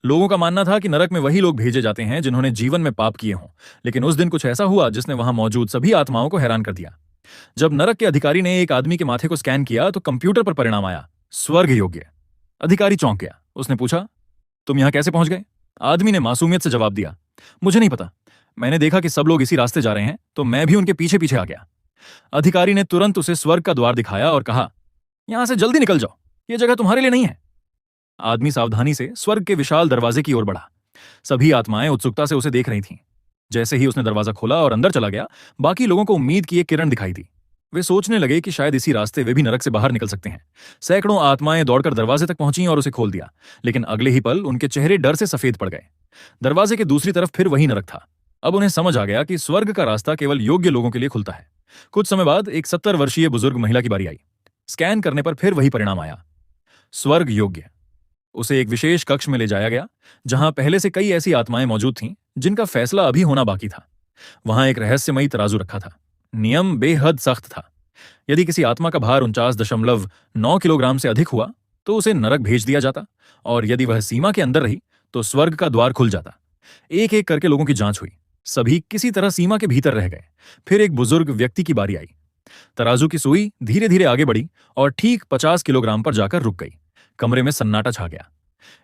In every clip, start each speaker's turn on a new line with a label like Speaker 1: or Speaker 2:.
Speaker 1: लोगों का मानना था कि नरक में वही लोग भेजे जाते हैं जिन्होंने जीवन में पाप किए हों। लेकिन उस दिन कुछ ऐसा हुआ जिसने वहां मौजूद सभी आत्माओं को हैरान कर दिया। जब नरक के अधिकारी ने एक आदमी के माथे को स्कैन किया तो कंप्यूटर पर परिणाम आया, स्वर्ग योग्य। अधिकारी चौंक गया। उसने पूछा, तुम यहां कैसे पहुंच गए? आदमी ने मासूमियत से जवाब दिया, मुझे नहीं पता। मैंने देखा कि सब लोग इसी रास्ते जा रहे हैं तो मैं भी उनके पीछे पीछे आ गया। अधिकारी ने तुरंत उसे स्वर्ग का द्वार दिखाया और कहा, यहां से जल्दी निकल जाओ, यह जगह तुम्हारे लिए नहीं है। आदमी सावधानी से स्वर्ग के विशाल दरवाजे की ओर बढ़ा। सभी आत्माएं उत्सुकता से उसे देख रही थीं। जैसे ही उसने दरवाजा खोला और अंदर चला गया, बाकी लोगों को उम्मीद की एक किरण दिखाई दी। वे सोचने लगे कि शायद इसी रास्ते वे भी नरक से बाहर निकल सकते हैं। सैकड़ों आत्माएं दौड़कर दरवाजे तक पहुंची और उसे खोल दिया। लेकिन अगले ही पल उनके चेहरे डर से सफेद पड़ गए। दरवाजे के दूसरी तरफ फिर वही नरक था। अब उन्हें समझ आ गया कि स्वर्ग का रास्ता केवल योग्य लोगों के लिए खुलता है। कुछ समय बाद एक 70 वर्षीय बुजुर्ग महिला की बारी आई। स्कैन करने पर फिर वही परिणाम आया, स्वर्ग योग्य। उसे एक विशेष कक्ष में ले जाया गया जहां पहले से कई ऐसी आत्माएं मौजूद थीं जिनका फैसला अभी होना बाकी था। वहां एक रहस्यमयी तराजू रखा था। नियम बेहद सख्त था। यदि किसी आत्मा का भार 49.9 किलोग्राम से अधिक हुआ तो उसे नरक भेज दिया जाता, और यदि वह सीमा के अंदर रही तो स्वर्ग का द्वार खुल जाता। एक एक करके लोगों की जांच हुई। सभी किसी तरह सीमा के भीतर रह गए। फिर एक बुजुर्ग व्यक्ति की बारी आई। तराजू की सुई धीरे धीरे आगे बढ़ी और ठीक 50 किलोग्राम पर जाकर रुक गई। कमरे में सन्नाटा छा गया।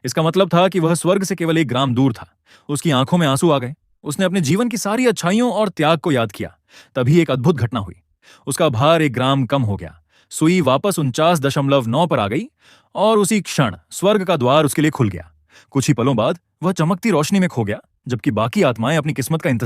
Speaker 1: इसका मतलब था कि वह स्वर्ग से केवल 1 ग्राम दूर था। उसकी आंखों में आंसू आ गए। उसने अपने जीवन की सारी अच्छाइयों और त्याग को याद किया। तभी एक अद्भुत घटना हुई। उसका भार 1 ग्राम कम हो गया। सुई वापस 49.9 पर आ गई और उसी क्षण स्वर्ग का द्वार उसके लिए खुल गया। कुछ ही पलों बाद वह चमकती रोशनी में खो गया, जबकि बाकी आत्माएं अपनी किस्मत का इंतजार